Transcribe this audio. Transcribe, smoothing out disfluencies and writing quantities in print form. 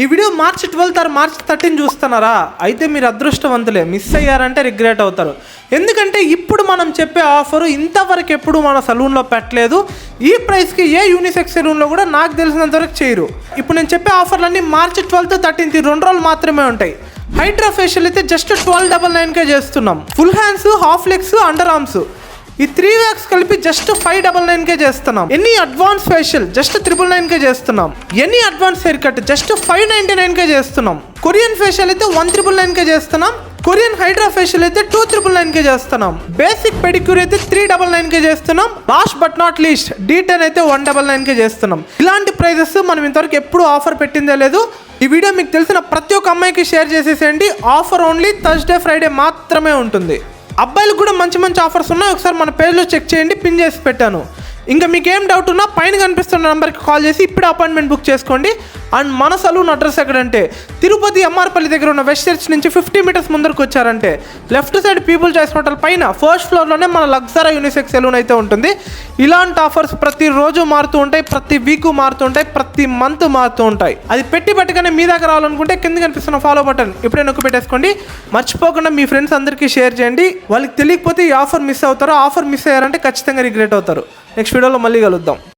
ఈ video March 12 are March 13 చూస్తున్నారా? అయితే మీరు అదృష్టవంతులే. మిస్ అయ్యారంటే రిగ్రెట్ అవుతారు. ఎందుకంటే ఇప్పుడు మనం చెప్పే ఆఫరు ఇంతవరకు ఎప్పుడు మన సలూన్లో పెట్టలేదు. ఈ ప్రైస్కి ఏ యూనిసెక్స్ సలూన్లో కూడా నాకు తెలిసినంతవరకు చేయరు. ఇప్పుడు నేను చెప్పే ఆఫర్లన్నీ మార్చ్ 12th 13th 2 రోజులు మాత్రమే ఉంటాయి. హైడ్రా ఫేషియల్ అయితే జస్ట్ 1299కే చేస్తున్నాం. Full hands, half legs, under arms ఈ 3 వ్యాక్స్ కలిపి జస్ట్ 599కే చేస్తున్నాం. ఎనీ అడ్వాన్స్ ఫేషియల్ జస్ట్ 999కే చేస్తున్నాం. Any advance hair cut just 599కే చేస్తున్నాం. కొరియన్ ఫేషియల్ అయితే 1999కే చేస్తున్నాం. కొరియన్ హైడ్రా ఫేషియల్ అయితే 2999కే చేస్తున్నాం. బేసిక్ పెడిక్యూర్ అయితే 399కే చేస్తున్నాం. Last but not least D10 అయితే 199కే చేస్తున్నాం. ఇలాంటి ప్రైజెస్ మనం ఇంతవరకు ఎప్పుడు ఆఫర్ పెట్టిందే లేదు. ఈ వీడియో మీకు తెలిసిన ప్రతి ఒక్క అమ్మాయికి షేర్ చేసేసేయండి. ఆఫర్ ఓన్లీ థర్స్డే ఫ్రైడే మాత్రమే ఉంటుంది. అబ్బాయిలకు కూడా మంచి మంచి ఆఫర్స్ ఉన్నాయి. ఒకసారి మన పేజ్లో చెక్ చేయండి, పిన్ చేసి పెట్టాను. ఇంకా మీకు ఏం డౌట్ ఉన్నా పైన కనిపిస్తున్న నెంబర్కి కాల్ చేసి ఇప్పుడే అపాయింట్మెంట్ బుక్ చేసుకోండి. అండ్ మన సలూన్ అడ్రస్ ఎక్కడంటే తిరుపతి ఎంఆర్పల్లి దగ్గర ఉన్న వెస్ట్ చర్చ్ నుంచి 50 మీటర్స్ ముందరకు వచ్చారంటే left side people choice hotel పైన ఫస్ట్ ఫ్లోర్లోనే మన లగ్జరా యూనిసెక్స్ సలూన్ అయితే ఉంటుంది. ఇలాంటి ఆఫర్స్ ప్రతిరోజు మారుతూ ఉంటాయి, ప్రతి వీక్ మారుతూ ఉంటాయి, ప్రతి మంత్ మారుతూ ఉంటాయి. అది పెట్టగానే మీ దగ్గర రావాలనుకుంటే కింద కనిపిస్తున్న ఫాలో బటన్ ఇప్పుడే నొక్కి పెట్టేసుకోండి. మర్చిపోకుండా మీ ఫ్రెండ్స్ అందరికీ షేర్ చేయండి. వాళ్ళకి తెలియకపోతే ఈ ఆఫర్ మిస్ అవుతారో, ఆఫర్ మిస్ అయ్యారంటే ఖచ్చితంగా రిగ్రెట్ అవుతారు. నెక్స్ట్ వీడియోలో మళ్ళీ కలుద్దాం.